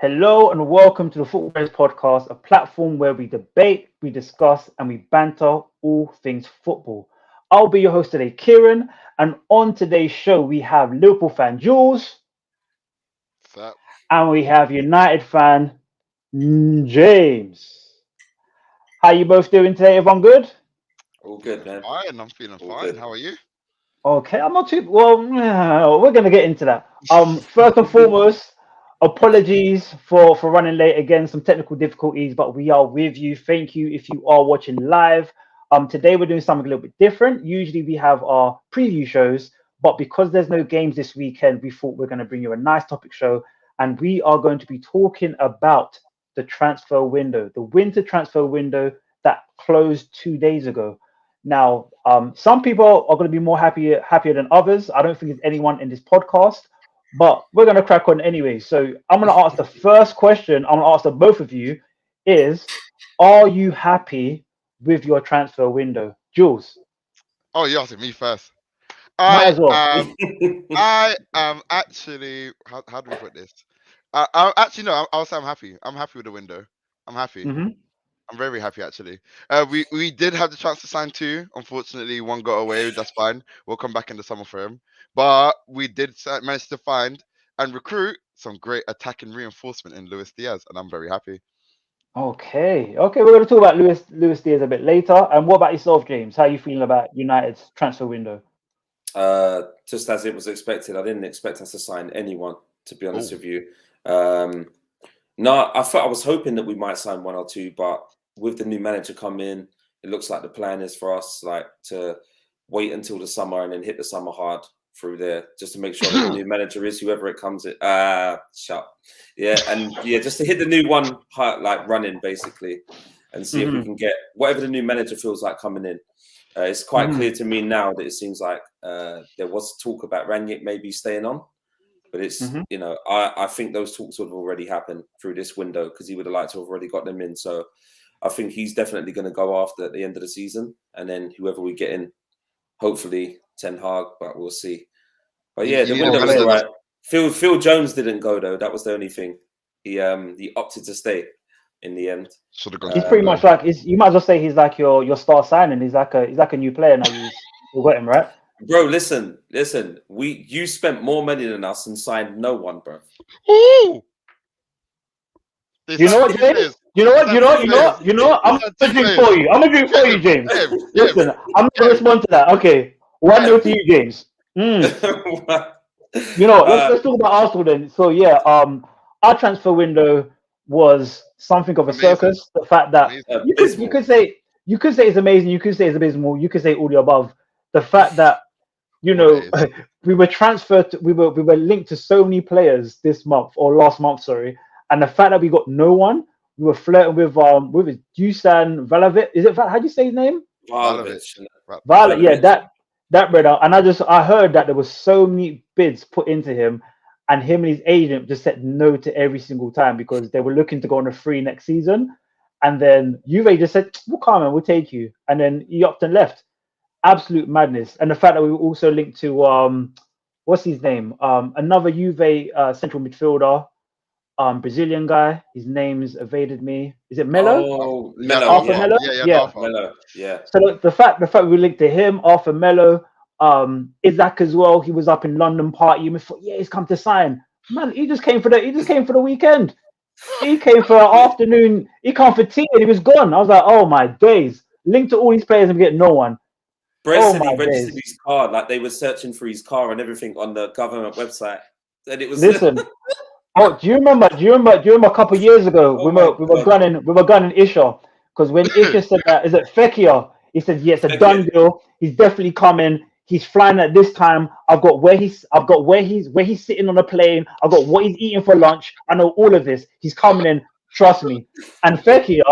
Hello and welcome to the Football Brehz podcast, a platform where we debate, we discuss, and we banter all things football. I'll be your host today, Kieron, and on today's show we have Liverpool fan Jules, That and we have United fan James. How you both doing today? Everyone good? All good, man. fine. I'm feeling All fine. good. How are you? Okay, I'm not too well. We're gonna get into that. First and foremost, apologies for running late again. Some technical difficulties, but we are with you. Thank you if you are watching live. Today we're doing something a little bit different. Usually we have our preview shows, but because there's no games this weekend, we thought we're going to bring you a nice topic show, and we are going to be talking about the transfer window, the winter transfer window that closed 2 days ago. Now, some people are going to be more happier than others. I don't think there's anyone in this podcast, but we're going to crack on anyway. So I'm going to ask the first question. I'm going to ask the both of you: Is are you happy with your transfer window, Jules? Oh, you asking me first. Might I as well. am. I am actually. How do we put this? I actually no. I'll say I'm happy. I'm happy with the window. I'm happy. Hmm. I'm very happy actually. We did have the chance to sign two. Unfortunately, one got away. That's fine. We'll come back in the summer for him. But we did manage to find and recruit some great attacking reinforcement in Luis Diaz, and I'm very happy. Okay. We're going to talk about Luis Diaz a bit later. And what about yourself, James? How are you feeling about United's transfer window? Just as it was expected, I didn't expect us to sign anyone, to be honest Oh, with you. No, I was hoping that we might sign one or two, but with the new manager come in, it looks like the plan is for us like to wait until the summer and then hit the summer hard through there, just to make sure that the new manager is whoever it comes. Shut. Yeah, and yeah, just to hit the new one like running basically, and see if we Hmm. can get whatever the new manager feels like coming in. It's quite Hmm. clear to me now that it seems like there was talk about Rangnick maybe staying on, but it's Hmm. I think those talks would have already happened through this window because he would have liked to have already got them in. So I think he's definitely going to go after at the end of the season, and then whoever we get in, hopefully Ten Hag, but we'll see. But yeah, the you window either was gonna all do this. right. Phil Jones didn't go though. That was the only thing. He opted to stay in the end. Should have gone He's to pretty Um, much England. like you might as well say he's like your star signing. He's like a new player now. You got him right. Bro, listen. You spent more money than us and signed no one, bro. Ooh, they You know signed what, two James? players. You know They what? You signed know two what? You know players. what? You know what? They I'm signed gonna two drink players. for you. I'm gonna drink for Get you, him. James. Get him. Get him. Listen, I'm Get gonna him. respond to that. Okay, 1-0 to you, James. Let's talk about Arsenal then. So yeah, our transfer window was something of a Amazing. circus. The fact that Amazing. abysmal. you could say it's amazing, you could say it's abysmal, you could say all the above. The fact that you All it know is. we were transferred, we were linked to so many players this month or last month, sorry, and the fact that we got no one, we were flirting with his Dusan Valavic. Is it how do you say his name? Vlahovic. Vlahovic. That's Violet, it. yeah, Vlahovic. that brother. And I heard that there was so many bids put into him, and him and his agent just said no to every single time because they were looking to go on a free next season. And then Juve just said, "We'll come and we'll take you." And then he upped and left. Absolute madness. And the fact that we were also linked to what's his name? Another Juve central midfielder, Brazilian guy. His name's evaded me. Is it Melo? Oh, Yeah, Melo. Arthur Alpha. Yeah, Melo? Yeah, yeah, Yeah. Alpha. Melo. Yeah. So the fact we linked to him, Arthur Melo, Isaac as well. He was up in London partying. We thought, yeah, he's come to sign. Man, he just came for the weekend. He came for an afternoon. He came for tea and he was gone. I was like, oh my days. Linked to all these players and we get no one. Brehz Oh said he my registered days. his car, like they were searching for his car and everything on the government website. And it was Listen. Oh, do you remember a couple of years ago oh my god. we were gunning Isha because when Isha said that is it Fekir, he said yeah, it's a Okay. done deal. He's definitely coming. He's flying at this time. I've got where he's sitting on a plane. I've got what he's eating for lunch. I know all of this. He's coming in. Trust me. And Fekir,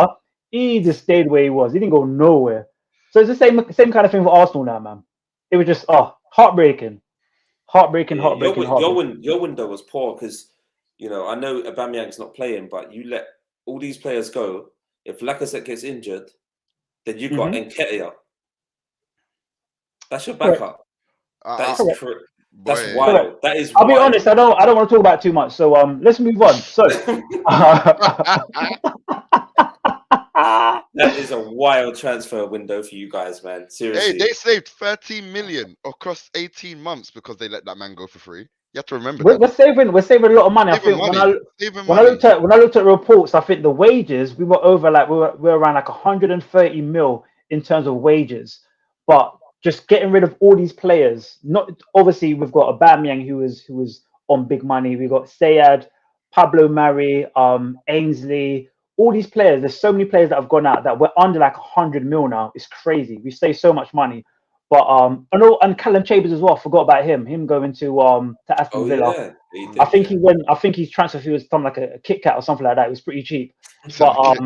he just stayed where he was. He didn't go nowhere. So it's the same kind of thing for Arsenal now, man. It was just heartbreaking, heartbreaking, Yeah, heartbreaking, heartbreaking. your window was poor because I know Aubameyang's not playing, but you let all these players go. If Lacazette gets injured, then you got Hmm. Nketiah. That's your Correct. backup. That Uh, is Correct. That's Boy. wild. That is I'll be wild. honest. I don't want to talk about it too much. So let's move on. So That is a wild transfer window for you guys, man. Hey, Seriously. they saved 13 million across 18 months because they let that man go for free. You have to remember we're that. saving a lot of money. I Saving think money. Saving when I money. looked at reports, I think the wages we were over like we were around like 130 mil in terms of wages, but just getting rid of all these players. Not obviously we've got Aubameyang who was on big money. We got Sayad, Pablo Mari, Ainsley. All these players. There's so many players that have gone out that we're under like 100 mil now. It's crazy. We save so much money. But and Callum Chambers as well. Forgot about him. Him going to Aston Oh Villa. yeah, he did, I think yeah. he went. I think his transfer fee was something like a Kit Kat or something like that. It was pretty cheap. But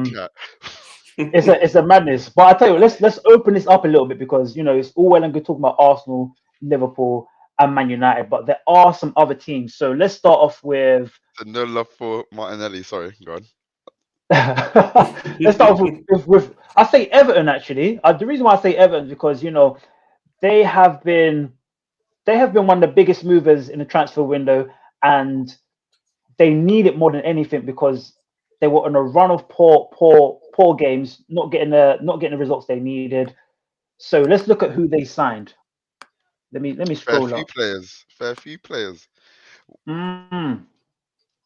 it's a madness. But I tell you, let's open this up a little bit because it's all well and good talking about Arsenal, Liverpool, and Man United, but there are some other teams. So let's start off with. No love for Martinelli. Sorry, go on. Let's start off with I say Everton actually. The reason why I say Everton is because they have been one of the biggest movers in the transfer window, and they need it more than anything because they were on a run of poor games, not getting the results they needed. So let's look at who they signed. Let me scroll up. Fair few players. Mm.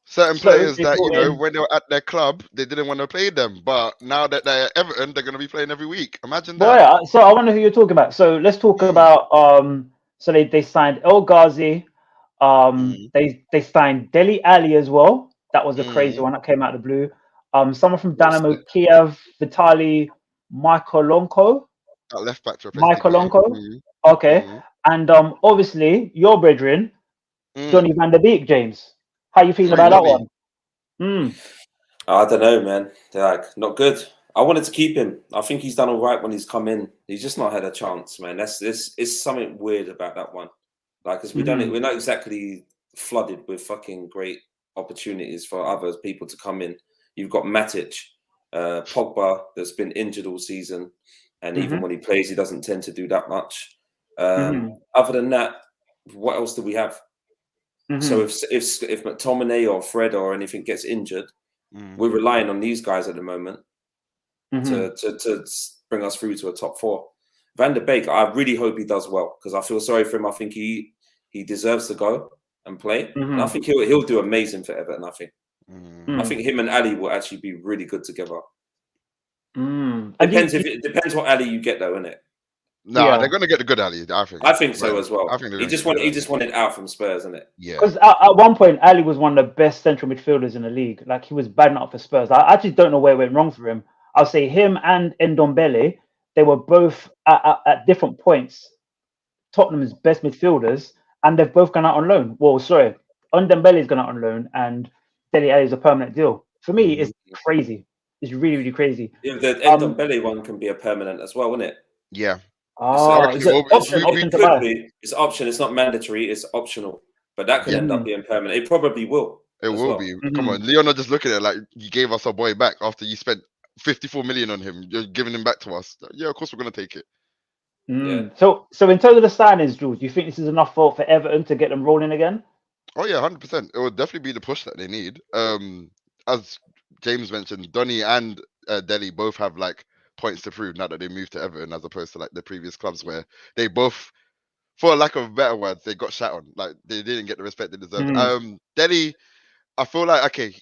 Certain So players they that brought in- when they were at their club, they didn't want to play them, but now that they're at Everton, they're going to be playing every week. Imagine Boy, that. so I wonder who you're talking about. So let's talk about So they signed El Ghazi. They signed Deli Ali as well. That was a crazy one that came out of the blue. Someone from Dynamo Kiev, Vitali Mykolenko. Left back to replace DK. Mykolenko. Okay. And obviously your brethren, Johnny Van Der Beek, James. How you feeling about that one? I don't know, man. They're like not good. I wanted to keep him. I think he's done all right when he's come in. He's just not had a chance, man. It's something weird about that one. Like, because we're not exactly flooded with fucking great opportunities for other people to come in. You've got Matic, Pogba, that's been injured all season, and even when he plays, he doesn't tend to do that much. Other than that, what else do we have? So if McTominay or Fred or anything gets injured, we're relying on these guys at the moment to bring us through to a top four. Van der Beek, I really hope he does well because I feel sorry for him. I think he deserves to go and play. And I think he'll do amazing for Everton. I think him and Ali will actually be really good together. Depends what Ali you get though, innit? No, they're going to get the good Ali. I think so as well. I think he just wanted out from Spurs, isn't it? Yeah. Because at one point, Ali was one of the best central midfielders in the league. Like he was bad enough for Spurs. I actually don't know where it went wrong for him. I'll say him and Ndombele, they were both at different points Tottenham's best midfielders, and they've both gone out on loan. Well, sorry, Ndombele's gone out on loan, and Dele Alli is a permanent deal. For me, it's crazy. It's really, really crazy. Yeah, the Ndombele one can be a permanent as well, isn't it? Yeah. It's option. It's not mandatory. It's optional. But that could end up being permanent. It probably will. It will be. Come on, Leon, not just looking at it like you gave us our boy back after you spent 54 million on him. You're giving him back to us. Yeah, of course we're gonna take it. Yeah. So in terms of the signings, Jules, do you think this is enough for Everton to get them rolling again? Oh yeah, 100%. It will definitely be the push that they need. As James mentioned, Donny and Dele both have like points to prove now that they moved to Everton, as opposed to like the previous clubs where they both, for lack of better words, they got shat on. Like they didn't get the respect they deserved. Dele, I feel like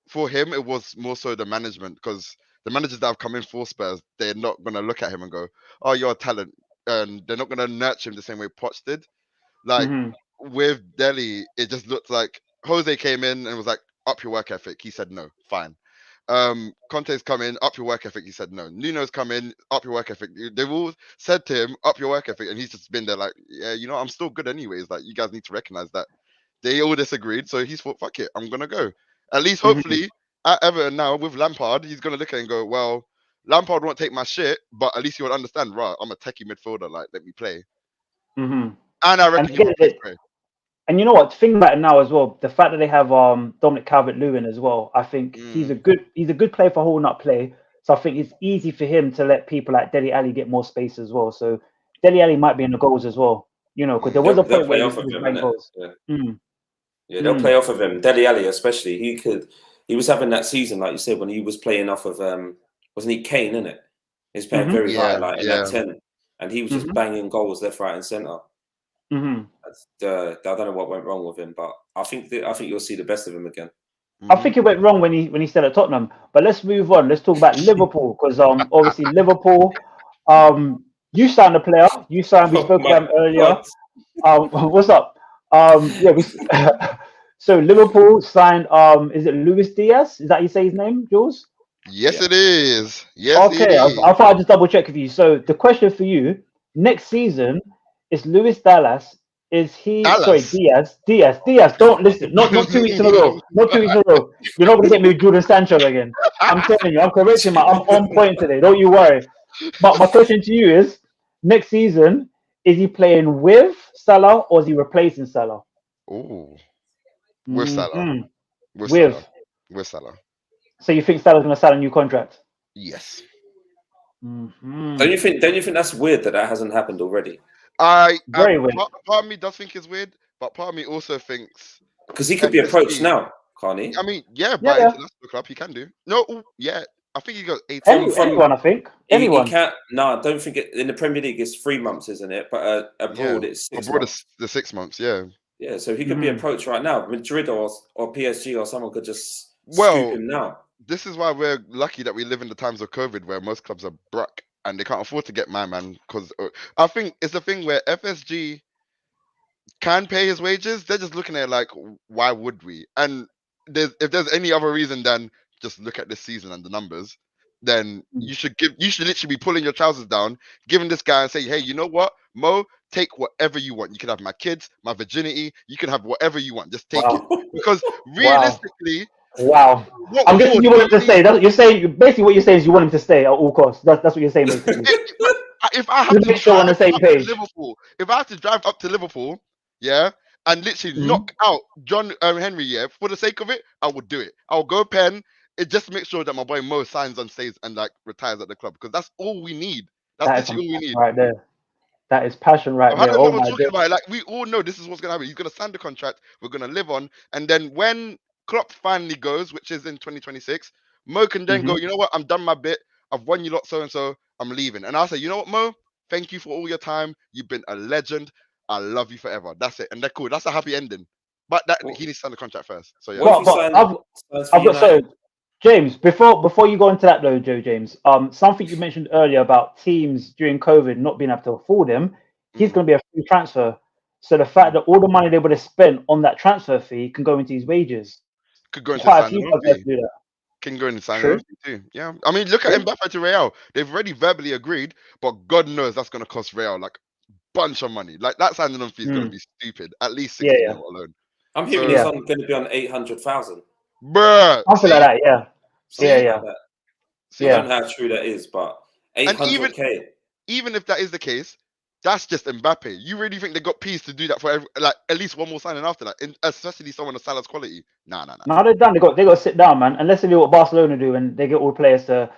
for him it was more so the management, because the managers that have come in for Spurs, they're not gonna look at him and go, "Oh, you're a talent," and they're not gonna nurture him the same way Poch did. Like with Dele, it just looked like Jose came in and was like, "Up your work ethic." He said no, fine. Conte's come in, up your work ethic. He said no. Nuno's come in, up your work ethic. They've all said to him, up your work ethic, and he's just been there like, yeah, I'm still good anyways. Like, you guys need to recognize that. They all disagreed, so he's thought, fuck it, I'm gonna go. At least, hopefully, at Everton now with Lampard, he's gonna look at it and go, well, Lampard won't take my shit, but at least he would understand, right? I'm a techie midfielder, like, let me play. And I reckon he will play. And you know what? Think about it now as well. The fact that they have Dominic Calvert-Lewin as well, I think he's a good player for holding up play. So I think it's easy for him to let people like Dele Alli get more space as well. So Dele Alli might be in the goals as well. You know, because there was a They'll point where play he off of was him, buying innit? goals. Yeah. Mm. Yeah, they'll play off of him. Dele Alli, especially, he was having that season, like you said, when he was playing off of wasn't he Kane, innit? He's playing very high, like in that 10, and he was just banging goals left, right, and centre. I don't know what went wrong with him, but I think you'll see the best of him again. I think it went wrong when he stayed at Tottenham. But let's move on. Let's talk about Liverpool, because obviously Liverpool, you signed a player. We spoke about him earlier. What's up? Yeah, so Liverpool signed is it Luis Diaz? Is that how you say his name, Jules? Yes, it is. Yes, okay, I thought I'd just double check with you. So the question for you, next season, is Luis Dallas, is he sorry, Diaz, don't listen, not 2 weeks in a row. Not 2 weeks in a row. You're not gonna get me with Jordan Sancho again. I'm telling you, I'm correcting I'm on point today. Don't you worry. But my question to you is, next season, is he playing with Salah or is he replacing Salah? Ooh. With Salah. With Salah. So you think Salah's going to sign a new contract? Yes. Don't you think that's weird that hasn't happened already? Very weird. Part of me does think it's weird, but part of me also thinks because he could be approached now, can't he? I mean, by international club, he can do. No, I think he got 18. Anyone, I think. Anyone. He can't. No, I don't think it. In the Premier League, it's 3 months, isn't it? But abroad, it's 6 months. The 6 months, yeah. Yeah, so he could be approached right now. Madrid or PSG or someone could just scoop him now. This is why we're lucky that we live in the times of COVID, where most clubs are broke and they can't afford to get my man. Because I think it's the thing where FSG can pay his wages. They're just looking at it like, why would we? And if there's any other reason than just look at this season and the numbers, then you should literally be pulling your trousers down, giving this guy and say, hey, you know what, Mo, take whatever you want. You can have my kids, my virginity. You can have whatever you want. Just take it. Because realistically, I'm guessing you want him to stay. That's what you're saying. Basically, what you're saying is you want him to stay at all costs. That's what you're saying, basically. If I have to make sure on the same page. If I have to drive up to Liverpool, and literally knock out John Henry, for the sake of it, I would do it. I'll go pen. It just to make sure that my boy Mo signs and stays and retires at the club, because that's all we need. That's literally all we need. Right there. That is passion right there. Oh my God. Like, we all know this is what's gonna happen. He's gonna sign the contract. We're gonna live on, and then when Klopp finally goes, which is in 2026, Mo can then go, you know what? I'm done my bit. I've won you lot so and so. I'm leaving, and I'll say, you know what, Mo? Thank you for all your time. You've been a legend. I love you forever. That's it, and they're cool. That's a happy ending. But he needs to sign the contract first. So yeah. James, before you go into that though, James, something you mentioned earlier about teams during COVID not being able to afford him, he's going to be a free transfer. So the fact that all the money they would have spent on that transfer fee can go into his wages. Could go into signing fee. Can go into signing fee too. Yeah, I mean, look at Mbappe to Real. They've already verbally agreed, but God knows that's going to cost Real like bunch of money. Like that signing on fee is going to be stupid. At least 60 mil alone. I'm hearing he's going to be on 800,000. Bruh. Something like that, yeah. I don't know how true that is, but 800k. Even if that is the case, that's just Mbappe. You really think they got peace to do that for at least one more signing after that, especially someone of Salah's quality? Nah. No, they're done. They got to sit down, man. Unless they do what Barcelona do and they get all the players to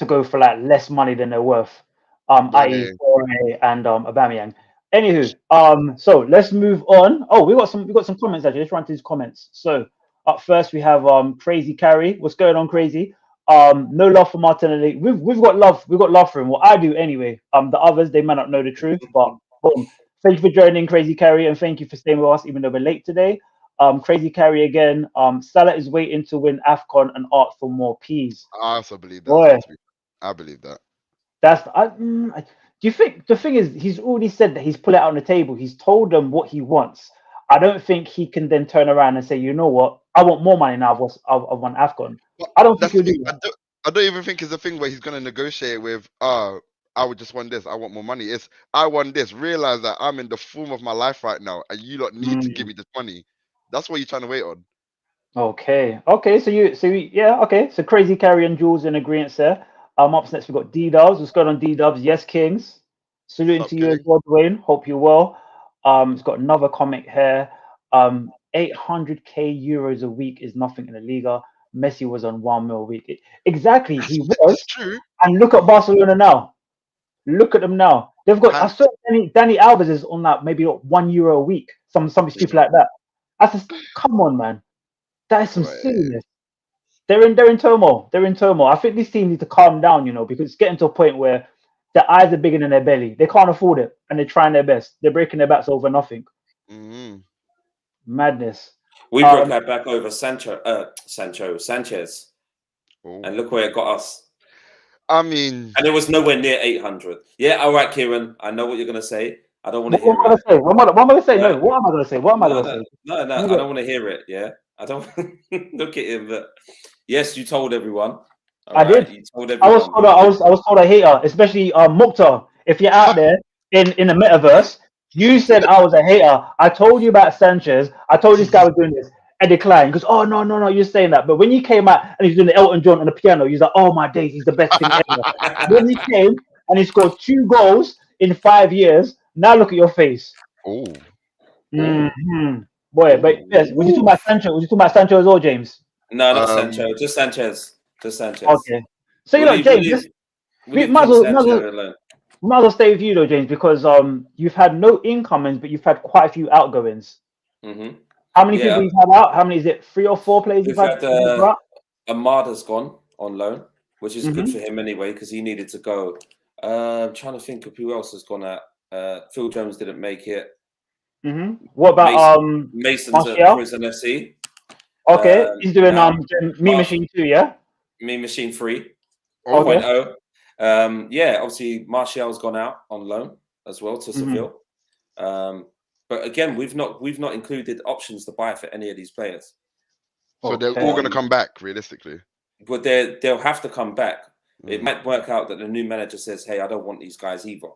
go for like less money than they're worth. I.e. Corey and Aubameyang. Anywho, so let's move on. Oh, we got some comments actually. Let's run through these comments. So up first we have Crazy Carry. What's going on, Crazy? No love for Martinelli. We've got love. We've got love for him. Well, I do anyway. The others, they might not know the truth, but boom. Thank you for joining, Crazy Carry, and thank you for staying with us even though we're late today. Crazy Carry again. Salah is waiting to win AFCON and art for more peas. I also believe that. I believe that. Do you think the thing is he's already said that he's put it out on the table? He's told them what he wants. I don't think he can then turn around and say, you know what, I want more money now. I've won AFCON. I don't think he'll do that. I don't even think it's a thing where he's going to negotiate with, I would just want this. I want more money. It's, I want this. Realize that I'm in the form of my life right now, and you lot need to give me this money. That's what you're trying to wait on. Okay. So Crazy Carry and Jules in agreement there. Up next, we've got D-Dubs. What's going on, D-Dubs? Yes, Kings. Saluting to you as well, Dwayne. Hope you're well. It's got another comment here. 800k euros a week is nothing in the Liga. Messi was on 1 mil a week. Exactly, he was. True. And look at Barcelona now. Look at them now. They've got. I saw Danny Alves is on that maybe €1 a week. Some stupid like that. I just come on, man. That is some silliness. They're in turmoil. They're in turmoil. I think this team need to calm down, because it's getting to a point where their eyes are bigger than their belly. They can't afford it, and they're trying their best. They're breaking their backs over nothing. Madness. We broke our back over Sanchez, and look where it got us. I mean, and it was nowhere near 800. Yeah, all right, Kieran. I know what you're gonna say. I don't want to hear it. What am I gonna say? No, what am I gonna say? What am I gonna say? No, I don't want to hear it. Yeah, I don't look at him. But yes, you told everyone. I did. You told everyone. I was told a hater, especially Mukhtar. If you're out there in the metaverse, you said I was a hater. I told you about Sanchez. I told this guy was doing this. And declined. He goes, oh no, you're saying that. But when you came out and he's doing the Elton John on the piano, he's like, oh my days, he's the best thing ever. When he came and he scored 2 goals in 5 years, now look at your face. Oh. Boy, but yes, would you talk about Sancho? Would you talk about Sancho as well, James? No, not Sancho. Just Sanchez. Okay. So James, we might as well stay with you though, James, because you've had no incomings, but you've had quite a few outgoings. How many people you've had out? How many is it? 3 or 4 players you've had? Amada's gone on loan, which is good for him anyway because he needed to go. I'm trying to think of who else has gone out. Phil Jones didn't make it. What about Mason's at Prison FC? Okay, he's doing Me Machine 2, yeah. Me Machine 3. 4.0. Yeah, obviously Martial's gone out on loan as well to Seville. But again, we've not included options to buy for any of these players. So they're all going to come back, realistically. But they'll have to come back. It might work out that the new manager says, "Hey, I don't want these guys either."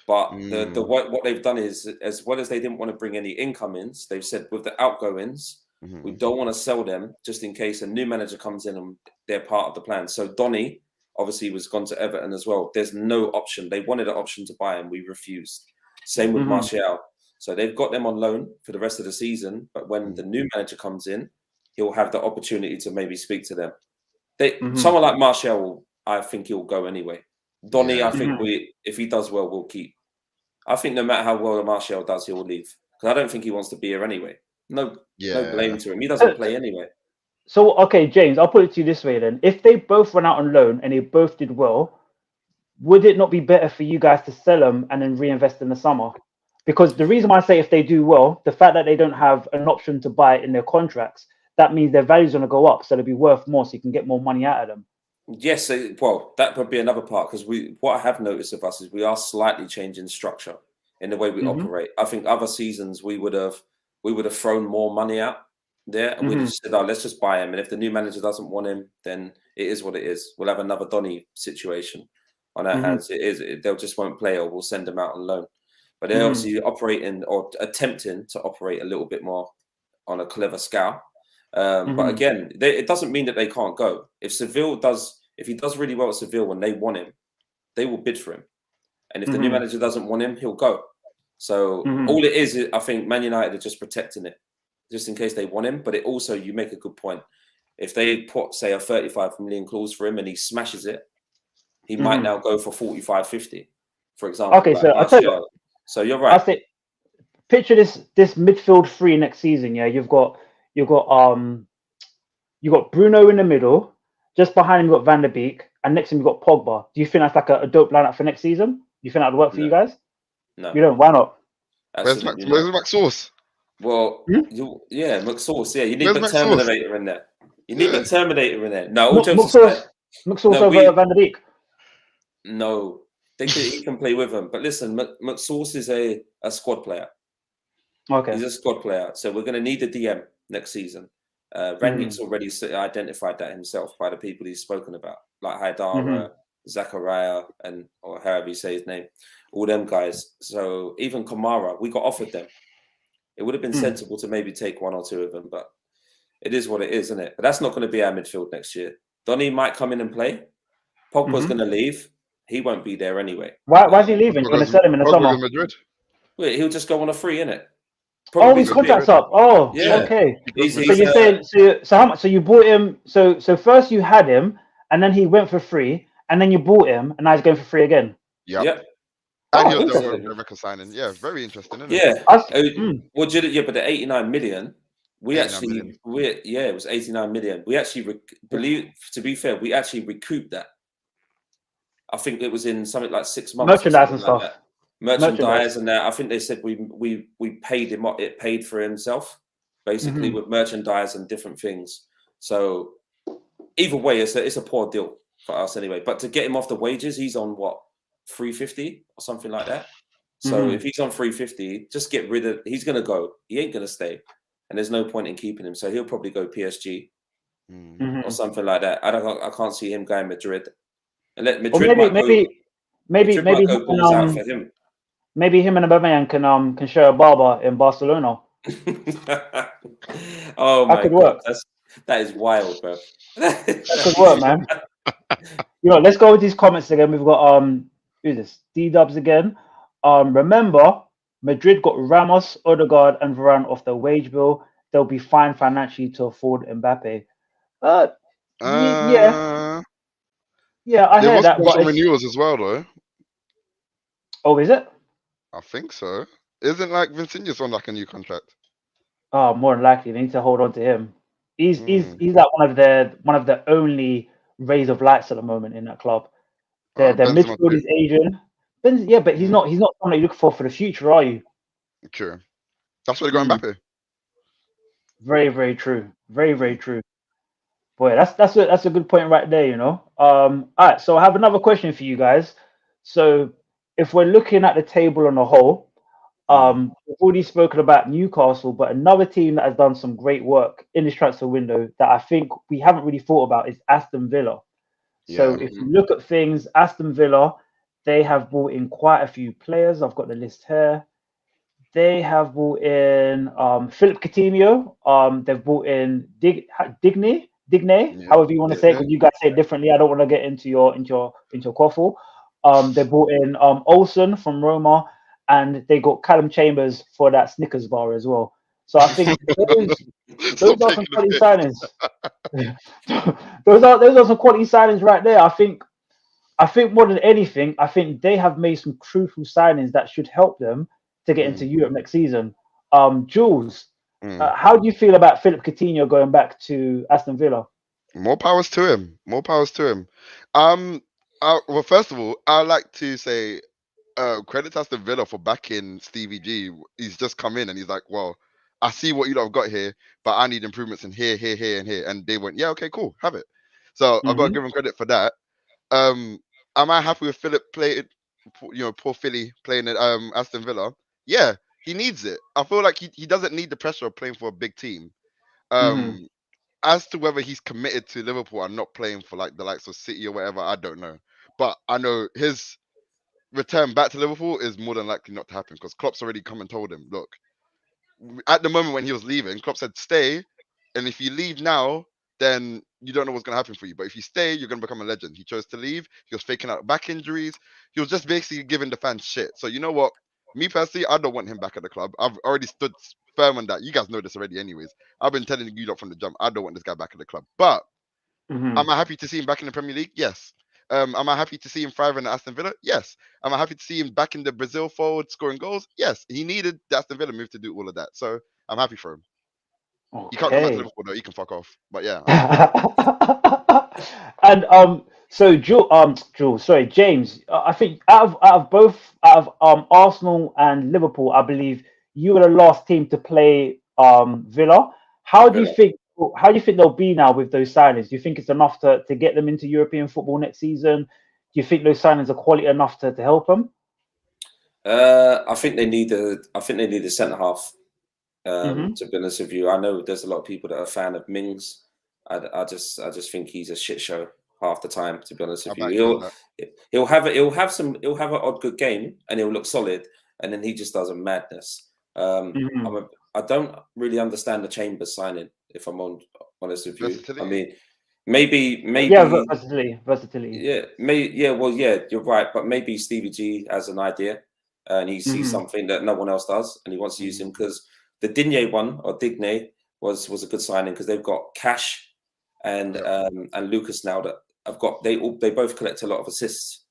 But what they've done is, as well as they didn't want to bring any incomings, they've said with the outgoings, we don't want to sell them just in case a new manager comes in and they're part of the plan. So Donny obviously was gone to Everton as well. There's no option. They wanted an option to buy him. We refused. Same with Martial. So they've got them on loan for the rest of the season. But when the new manager comes in, he'll have the opportunity to maybe speak to them. Someone like Martial, I think he'll go anyway. Donny, I think if he does well, we'll keep. I think no matter how well Martial does, he will leave. Because I don't think he wants to be here anyway. No blame to him. He doesn't play anyway. So, okay, James, I'll put it to you this way then. If they both went out on loan and they both did well, would it not be better for you guys to sell them and then reinvest in the summer? Because the reason why I say if they do well, the fact that they don't have an option to buy it in their contracts, that means their value's going to go up. So they'll be worth more so you can get more money out of them. Yes, well, that would be another part because what I have noticed of us is we are slightly changing structure in the way we operate. I think other seasons we would have thrown more money out there and we'd have said, oh, let's just buy him. And if the new manager doesn't want him, then it is what it is. We'll have another Donny situation on our hands. They'll just won't play or we'll send them out on loan. But they're obviously operating or attempting to operate a little bit more on a clever scout. But again, it doesn't mean that they can't go. If he does really well at Seville when they want him, they will bid for him. And if the new manager doesn't want him, he'll go. So all it is, I think Man United are just protecting it, just in case they want him. But it also, you make a good point. If they put, say, a 35 million clause for him and he smashes it, he might now go for 45, 50, for example. Okay, so I'll tell you. So you're right. I think picture this midfield 3 next season. Yeah, you've got Bruno in the middle, just behind him you've got Van der Beek, and next to him you've got Pogba. Do you think that's like a dope lineup for next season? Do you think that would work for you guys? No. You don't? Why not? Where's McSauce? Well, McSauce. Yeah, you need the Terminator in there. You need the Terminator in there. No, McSauce over Van der Beek. No. He can play with him. But listen, McSauce is a squad player. Okay. He's a squad player. So we're going to need a DM next season. Rangnick's already identified that himself by the people he's spoken about, like Haidara, Zakaria, or however you say his name, all them guys. So even Kamara, we got offered them. It would have been sensible to maybe take 1 or 2 of them, but it is what it is, isn't it? But that's not going to be our midfield next year. Donny might come in and play. Pogba's going to leave. He won't be there anyway. Why is he leaving? You're going to sell him in the summer? Madrid. Wait, he'll just go on a free, innit? His contract's up. Oh, yeah. Okay. So you're saying so how much? So you bought him. So first you had him, and then he went for free, and then you bought him, and now he's going for free again. Yep. And Oh, he was interesting. the record signing. Yeah, very interesting, isn't it? Yeah. mm. Well, but the 89 million, we 89 actually, million. it was 89 million. We actually to be fair, we actually recouped that. I think it was in something like 6 months. Merchandise or and something stuff. like that. Merchandise and that. I think they said we paid him. It paid for himself, basically, with merchandise and different things. So either way, it's a poor deal for us anyway. But to get him off the wages, he's on what, 350 or something like that. So if he's on 350, just get rid of. He's gonna go. He ain't gonna stay, and there's no point in keeping him. So he'll probably go PSG or something like that. I can't see him going Madrid. And let Madrid Or might go. maybe Might go balls out for him. Maybe him and Aubameyang can share a barber in Barcelona. Oh That my could god, work. that is wild, bro. That could work, man. Let's go with these comments again. We've got who's this? D-Dubs again. Remember, Madrid got Ramos, Odegaard, and Varane off their wage bill. They'll be fine financially to afford Mbappe. Yeah, I There hear must that. be But some renewals as well, though. Oh, is it? I think so. Isn't like Vinicius on like a new contract? Oh, more than likely they need to hold on to him. He's like one of the only rays of lights at the moment in that club. Their midfield is Asian. But he's not someone you look for the future, are you? True. That's why they got Mbappe. Very, very true. Very, very true. Boy, that's a good point right there. All right. So I have another question for you guys. So if we're looking at the table on a whole, we've already spoken about Newcastle, but another team that has done some great work in this transfer window that I think we haven't really thought about is Aston Villa. So if you look at things, Aston Villa, they have brought in quite a few players. I've got the list here. They have brought in Philip Coutinho. They've brought in Digne, however you want to say it, because you guys say it differently. I don't want to get into your quaffle. They brought in Olsen from Roma, and they got Callum Chambers for that Snickers bar as well. So I think those are some quality signings. those are some quality signings right there. I think more than anything, I think they have made some crucial signings that should help them to get into Europe next season. Jules, how do you feel about Philip Coutinho going back to Aston Villa? More powers to him. Well, first of all, I'd like to say credit to Aston Villa for backing Stevie G. He's just come in and he's like, well, I see what you lot have got here, but I need improvements in here, and here. And they went, yeah, okay, cool, have it. So I've got to give him credit for that. Am I happy with Philip playing, poor Philly playing at Aston Villa? Yeah, he needs it. I feel like he doesn't need the pressure of playing for a big team. As to whether he's committed to Liverpool and not playing for like the likes of City or whatever, I don't know. But I know his return back to Liverpool is more than likely not to happen because Klopp's already come and told him, look, at the moment when he was leaving, Klopp said, stay. And if you leave now, then you don't know what's going to happen for you. But if you stay, you're going to become a legend. He chose to leave. He was faking out back injuries. He was just basically giving the fans shit. So you know what? Me personally, I don't want him back at the club. I've already stood firm on that. You guys know this already anyways. I've been telling you lot from the jump, I don't want this guy back at the club. But am I happy to see him back in the Premier League? Yes. Am I happy to see him thriving at Aston Villa? Yes. Am I happy to see him back in the Brazil fold scoring goals? Yes. He needed the Aston Villa move to do all of that. So I'm happy for him. Okay. He can't come back to Liverpool though. He can fuck off. But yeah. And so James, I think out of both Arsenal and Liverpool, I believe you were the last team to play Villa. How do you think they'll be now with those signings? Do you think it's enough to get them into European football next season? Do you think those signings are quality enough to help them? I think they need a centre half. To be honest with you, I know there's a lot of people that are a fan of Mings. I just think he's a shit show half the time. To be honest with you, he'll have an odd good game and he'll look solid, and then he just does a madness. I don't really understand the Chambers signing, if I'm honest with you. Versatility. I mean, maybe versatility. Yeah, you're right, but maybe Stevie G has an idea and he sees something that no one else does, and he wants to use him because the Digne one or Digne was a good signing because they've got Cash and Lucas now that have got they both collect a lot of assists.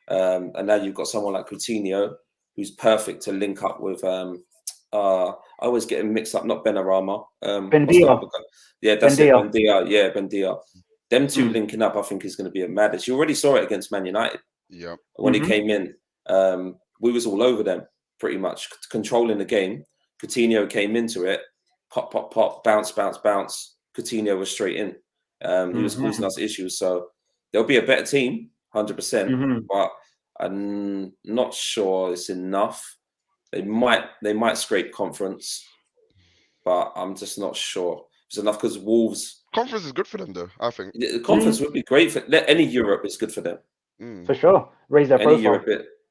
And now you've got someone like Coutinho, who's perfect to link up with. I always get him mixed up. Not Benrahma. Bendia. Yeah, that's it. Bendia. Bendia. Yeah, Bendia. Them two Mm. linking up, I think, is going to be a madness. You already saw it against Man United. Yeah. When he came in, we was all over them pretty much, controlling the game. Coutinho came into it, pop, pop, pop, bounce, bounce, bounce. Coutinho was straight in. He was causing us issues. So there'll be a better team, 100%. But I'm not sure it's enough. They might scrape conference, but I'm just not sure it's enough because Wolves. Conference is good for them, though. I think The conference would be great for any Europe is good for them. For sure, raise their profile.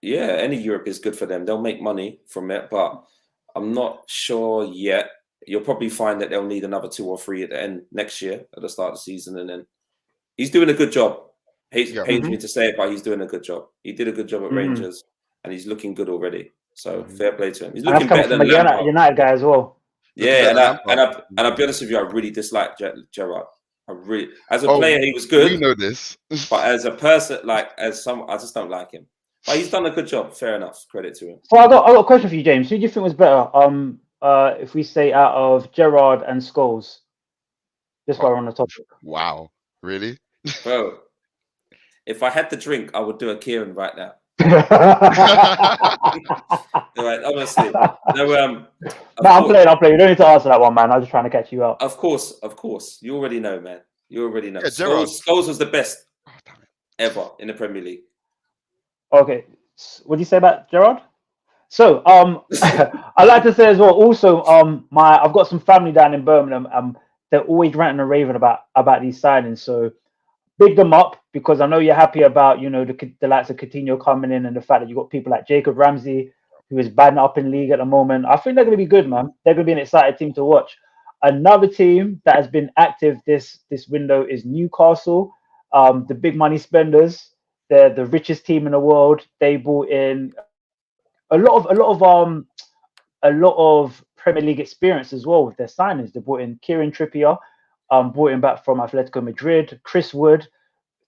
Any Europe is good for them. They'll make money from it, but I'm not sure yet. You'll probably find that they'll need another 2 or 3 at the end next year at the start of the season, and then he's doing a good job. Pains me to say it, but he's doing a good job. He did a good job at Rangers, and he's looking good already. So fair play to him. He's looking better than Lampard. United guy as well. Yeah, and I'll be honest with you, I really dislike Gerrard. As a player, he was good. We know this, but as a person, I just don't like him. But he's done a good job. Fair enough. Credit to him. So I got a question for you, James. Who do you think was better? If we say out of Gerrard and Scholes, just while we're on the topic. Wow, really? Bro, if I had to drink, I would do a Kieron right now. Right, honestly. No, I'm playing. You don't need to answer that one, man. I was just trying to catch you out. Of course. You already know, man. You already know. Yeah, Scholes was the best ever in the Premier League. Okay, what do you say about Gerrard? So, I like to say as well. Also, I've got some family down in Birmingham. They're always ranting and raving about these signings. So, big them up because I know you're happy about the likes of Coutinho coming in and the fact that you got people like Jacob Ramsey, who is batting up in league at the moment. I think they're going to be good, man. They're going to be an exciting team to watch. Another team that has been active this window is Newcastle, the big money spenders. They're the richest team in the world. They brought in a lot of Premier League experience as well with their signings. They brought in Kieron Trippier, brought him back from Atletico Madrid. Chris Wood,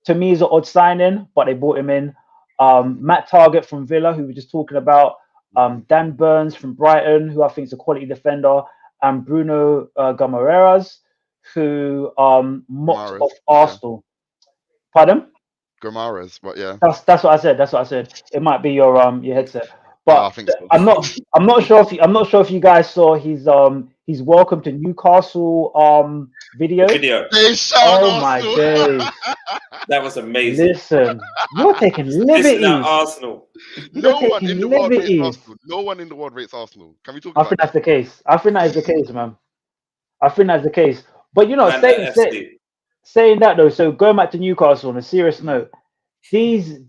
to me, is an odd signing, but they brought him in. Matt Targett from Villa, who we were just talking about. Dan Burns from Brighton, who I think is a quality defender, and Bruno Guimaraes, who mocked off Arsenal. Pardon? Guimaraes, but yeah, that's what I said. That's what I said. It might be your headset, but I think so. I'm not sure if you guys saw his welcome to Newcastle video. Oh my days. That was amazing. Listen, you're taking liberties. Arsenal. No one in the world rates Arsenal. No one in the world rates Arsenal. Can we talk about I think that's the case. I think that is the case, man. I think that's the case. But saying that though, so going back to Newcastle on a serious note, the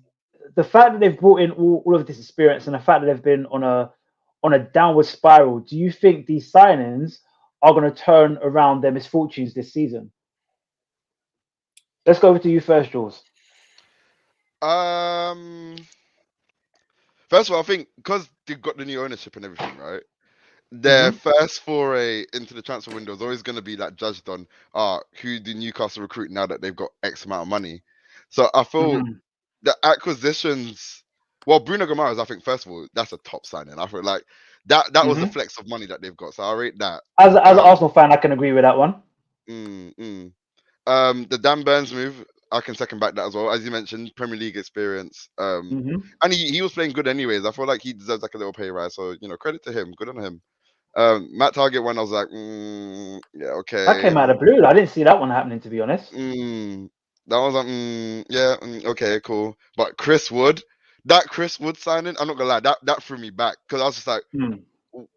fact that they've brought in all of this experience and the fact that they've been on a downward spiral, do you think these signings are going to turn around their misfortunes this season? Let's go over to you first, Jules. First of all, I think because they've got the new ownership and everything, right? Their first foray into the transfer window is always going to be judged on who do Newcastle recruit now that they've got X amount of money. So I feel the acquisitions. Well, Bruno Guimaraes, I think first of all, that's a top signing. I feel like that was the flex of money that they've got. So I rate that. As an Arsenal fan, I can agree with that one. The Dan Burns move, I can second back that as well. As you mentioned, Premier League experience. And he was playing good anyways. I feel like he deserves a little pay rise. So credit to him. Good on him. Matt Targett one, I was like, yeah, okay. That came out of blue. I didn't see that one happening, to be honest. That was like, okay, cool. But Chris Wood signing, I'm not gonna lie, that threw me back because I was just like,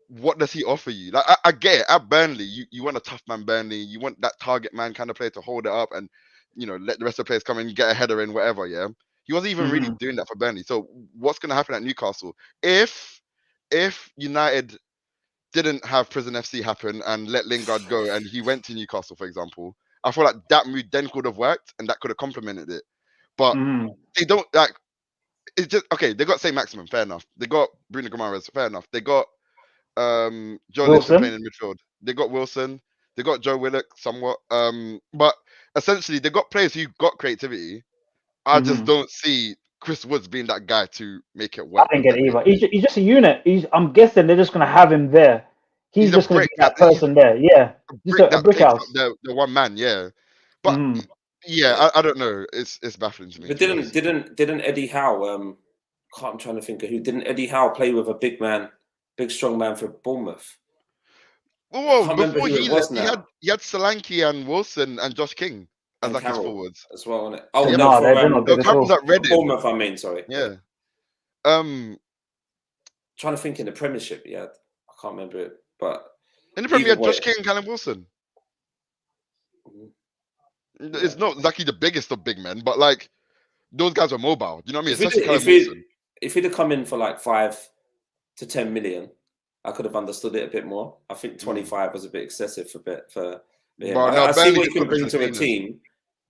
what does he offer you? Like, I get it. At Burnley, you want a tough man, Burnley. You want that target man kind of player to hold it up and let the rest of the players come in, get a header in, whatever. Yeah, he wasn't even really doing that for Burnley. So what's gonna happen at Newcastle if United didn't have Prison FC happen and let Lingard go and he went to Newcastle, for example? I feel like that move then could have worked and that could have complemented it. But they don't like. It's just okay. They got St. Maximin, fair enough. They got Bruno Guimaraes, fair enough. They got Joe Linton playing in midfield. They got Wilson. They got Joe Willock somewhat. But essentially they got players who got creativity. I just don't see Chris Woods being that guy to make it I work. didn't with get it them. either. He's just a unit. I'm guessing they're just gonna have him there. He's He's a just gonna be brick. that person there. Yeah, just a That brick takes up house. the one man. Yeah, but Mhm. yeah, I don't know. It's baffling to me. But to be honest. didn't Eddie Howe? I'm trying to think of who. Didn't Eddie Howe play with a big strong man for Bournemouth? Well, can't remember before who he it was left, now. he had Solanke and Wilson and Josh King as And like his Carroll forwards. as well, wasn't it? Oh Yeah, no, No, for they're not No, good at Carroll all. was at Reading. Bournemouth. I mean, sorry. Yeah. Trying to think in the Premiership. Yeah, I can't remember it, but In the Premier, either had Josh way- King and Callum Wilson. Yeah. It's not exactly the biggest of big men, but like those guys were mobile. You know what I mean? If Especially Callum Wilson. he'd have come in for like 5 to 10 million, I could have understood it a bit more. I think 25 was a bit excessive for him. But no, I see Burnley what he could can bring put to a him as team.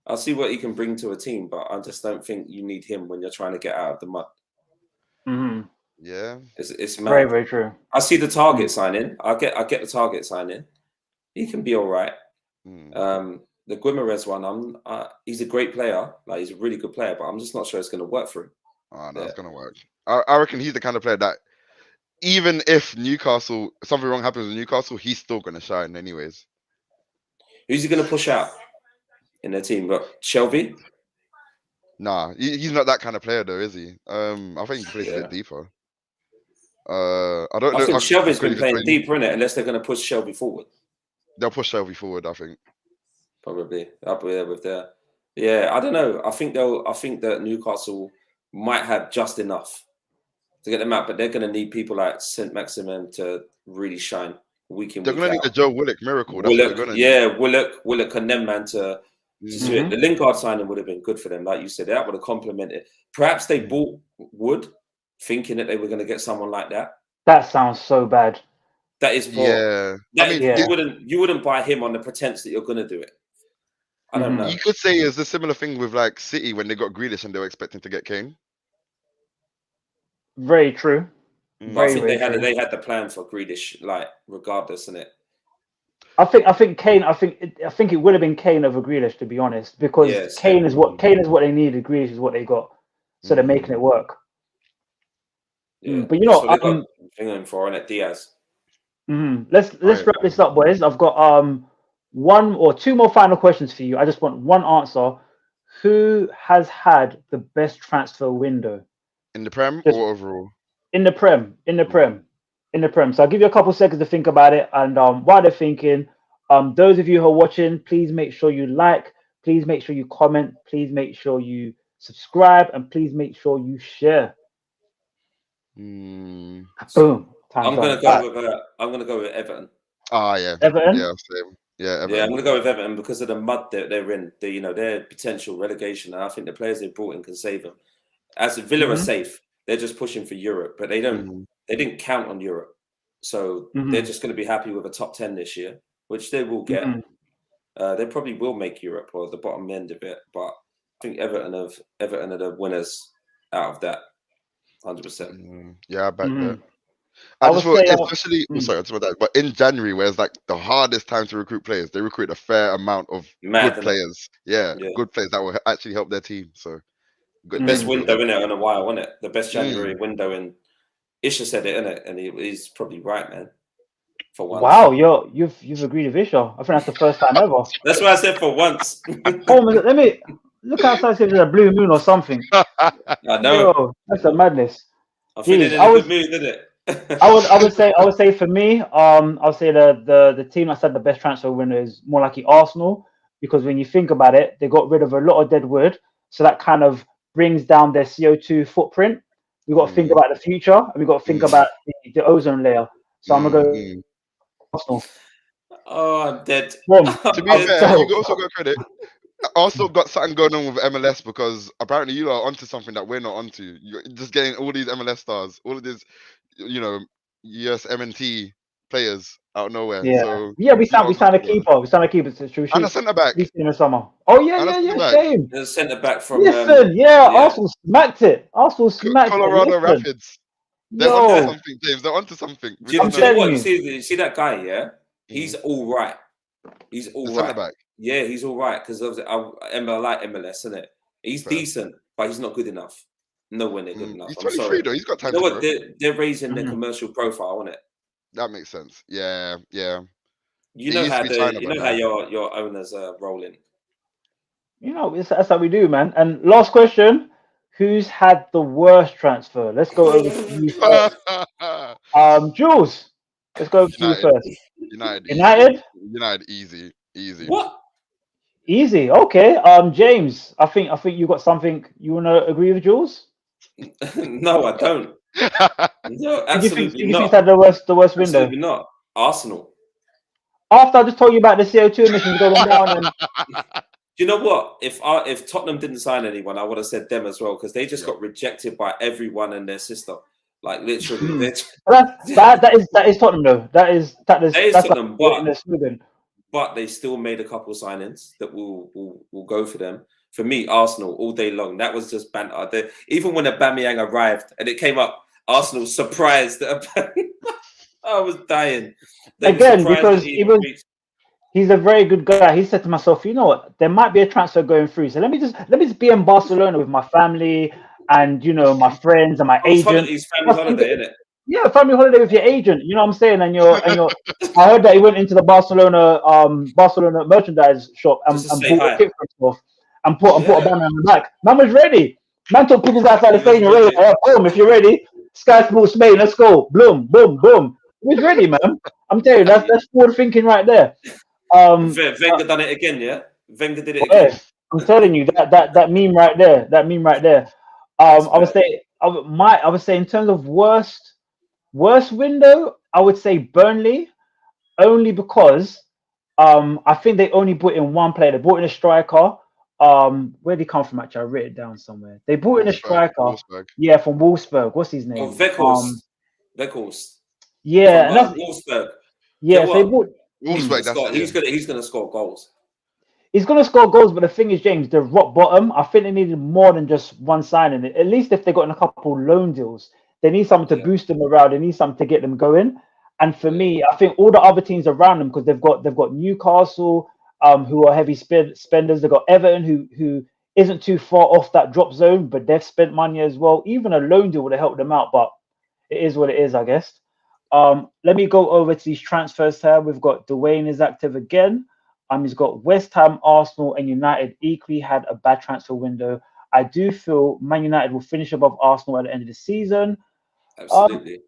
I see what he can bring to a team, but I just don't think you need him when you're trying to get out of the mud. Mhm. Yeah. It's Very, mad. very true. I see the Target signing. I get the Target signing. He can be all right. The Guimarães one, he's a great player. Like he's a really good player, but I'm just not sure it's going to work for him. Oh, no, it's gonna work. I reckon he's the kind of player that even if something wrong happens with Newcastle, he's still gonna shine anyways. Who's he going to push out in their team? But Shelby? Nah, he's not that kind of player though, is he? I think he plays a bit deeper. I don't know. I think Shelby's been just playing deeper in it, unless they're going to push Shelby forward. They'll push Shelby forward, I think. Probably up there with their. Yeah, I don't know. I think that Newcastle might have just enough to get them out, but they're going to need people like Saint Maximin to really shine week in. They're week going to out. need the Joe Willock miracle. That's what they're going to need. Willock and them man to do it. The Lingard signing would have been good for them, like you said. That would have complemented. Perhaps they bought Wood, thinking that they were going to get someone like that. That sounds so bad. That is you wouldn't buy him on the pretense that you're going to do it. I don't know. You could say it's a similar thing with like City when they got Grealish and they were expecting to get Kane. Very true. But I think they had the plan for Grealish, like regardless, innit? I think Kane. I think it would have been Kane over Grealish, to be honest, because Kane is what they needed. Grealish is what they got, so they're making it work. Yeah, but you know, they got thing for it, Diaz. Let's wrap this up, boys. I've got one or two more final questions for you. I just want one answer. Who has had the best transfer window in the Prem or overall? In the Prem. So I'll give you a couple seconds to think about it. And while they're thinking, those of you who are watching, please make sure you like, please make sure you comment, please make sure you subscribe, and please make sure you share. Boom. I'm gonna go with Everton. Ah, yeah. Everton. Yeah, same. Yeah, Everton. Yeah, I'm gonna go with Everton because of the mud that they're in. Their potential relegation, and I think the players they brought in can save them. As Villa are safe, they're just pushing for Europe, but they didn't count on Europe, so they're just going to be happy with a top 10 this year, which they will get. They probably will make Europe or the bottom end of it, but I think Everton are the winners out of that, 100%. Yeah, I back that. I just thought, especially, sorry, that, but in January, where it's like the hardest time to recruit players, they recruit a fair amount of good players. Yeah, good players that will actually help their team. So, good. Best window in it in a while, wasn't it? The best January window in. Isha said it, innit? And he's probably right, man. For once. Wow, you've agreed with Isha. I think that's the first time ever. That's what I said for once. Let me look outside. There's a blue moon or something. I know. Yo, that's a madness. I'm feeling in a good mood, isn't it? I would say for me, I'll say the team that's had the best transfer window is more likely Arsenal, because when you think about it, they got rid of a lot of dead wood, so that kind of brings down their CO2 footprint. We got to think about the future, and we got to think about the ozone layer. So I'm gonna go Arsenal. Oh, I'm dead. To be fair, you also got credit. Arsenal got something going on with MLS, because apparently you are onto something that we're not onto. You're just getting all these MLS stars, all of these, US MNT players out of nowhere. Yeah, so, we signed a keeper. We signed a keeper. And a centre back. In the summer. Oh yeah. Shame. The centre back from. Arsenal smacked it. Colorado Rapids. They're onto something, James. They're onto something. You see that guy? Yeah, he's all right. He's all right. Back. Yeah, he's all right, because I like MLS, isn't it? He's decent, but he's not good enough. Nowhere near good enough. He's I'm 23 sorry. though. He's got time You know to what? grow. They're raising their Mhm. commercial profile, isn't it? That makes sense. Yeah, yeah. You It know used to how be China, you but know how now. your owners are rolling. You know, that's how we do, man. And last question: who's had the worst transfer? Let's go over to you first. Jules, let's go over to you United, first. United, United, United, easy, easy. What? easy. Okay. James, I think you got something you want to agree with, Jules? No, I don't. No, Who do you think absolutely had not. the worst window? Absolutely not. Arsenal. After I just told you about the CO2 emissions going down, and Do you know what? If Tottenham didn't sign anyone, I would have said them as well because they just Yeah. got rejected by everyone and their sister. Like literally, that is Tottenham though. That's Tottenham, like in the slogan. but they still made a couple signings that will go for them. For me, Arsenal all day long. That was just banter. Even when Aubameyang arrived and it came up, Arsenal surprised that I was dying. They Again, were surprised because that he even reached. he's a very good guy. He said to myself, you know what, there might be a transfer going through. So let me just be in Barcelona with my family and my friends and my agent. His family holiday, innit? Yeah, family holiday with your agent. You know what I'm saying? And your I heard that he went into the Barcelona merchandise shop and Just to say bought a hi. kit for himself and put a Yeah. banner on the back. Man was ready. Man took pictures outside the He was stadium. Ready. ready. Boom, if you're ready. Sky Sports Spain, let's go. Boom, boom, boom. He was ready, man. I'm telling you, that's forward thinking right there. Wenger done it again, yeah. Wenger did it Yeah, again. I'm telling you that meme right there. That meme right there. I would say in terms of worst window, I would say Burnley, only because I think they only brought in one player. They brought in a striker. Where did he come from? Actually, I wrote it down somewhere. They brought in a striker. Wolfsburg. Yeah, from Wolfsburg. What's his name? Oh, Weghorst. Yeah, From and that's Wolfsburg. yeah. You know So they what? brought. Wolfsburg. That's it. He's gonna score goals. He's going to score goals, but the thing is, James, they're rock bottom. I think they needed more than just one signing. At least if they got in a couple loan deals, they need something to Yeah. boost them around. They need something to get them going. And for Yeah. me, I think all the other teams around them, because they've got Newcastle, who are heavy spenders. They've got Everton, who isn't too far off that drop zone, but they've spent money as well. Even a loan deal would have helped them out, but it is what it is, I guess. Let me go over to these transfers here. We've got Dwayne is active again. He's got West Ham, Arsenal, and United equally had a bad transfer window. I do feel Man United will finish above Arsenal at the end of the season. Absolutely.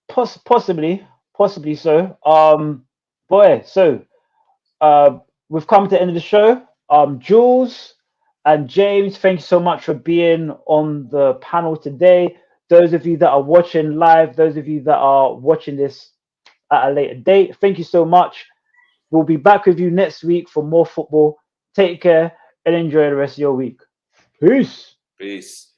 Possibly so. We've come to the end of the show. Jules and James, thank you so much for being on the panel today. Those of you that are watching live, those of you that are watching this at a later date, thank you so much. We'll be back with you next week for more football. Take care and enjoy the rest of your week. Peace. Peace.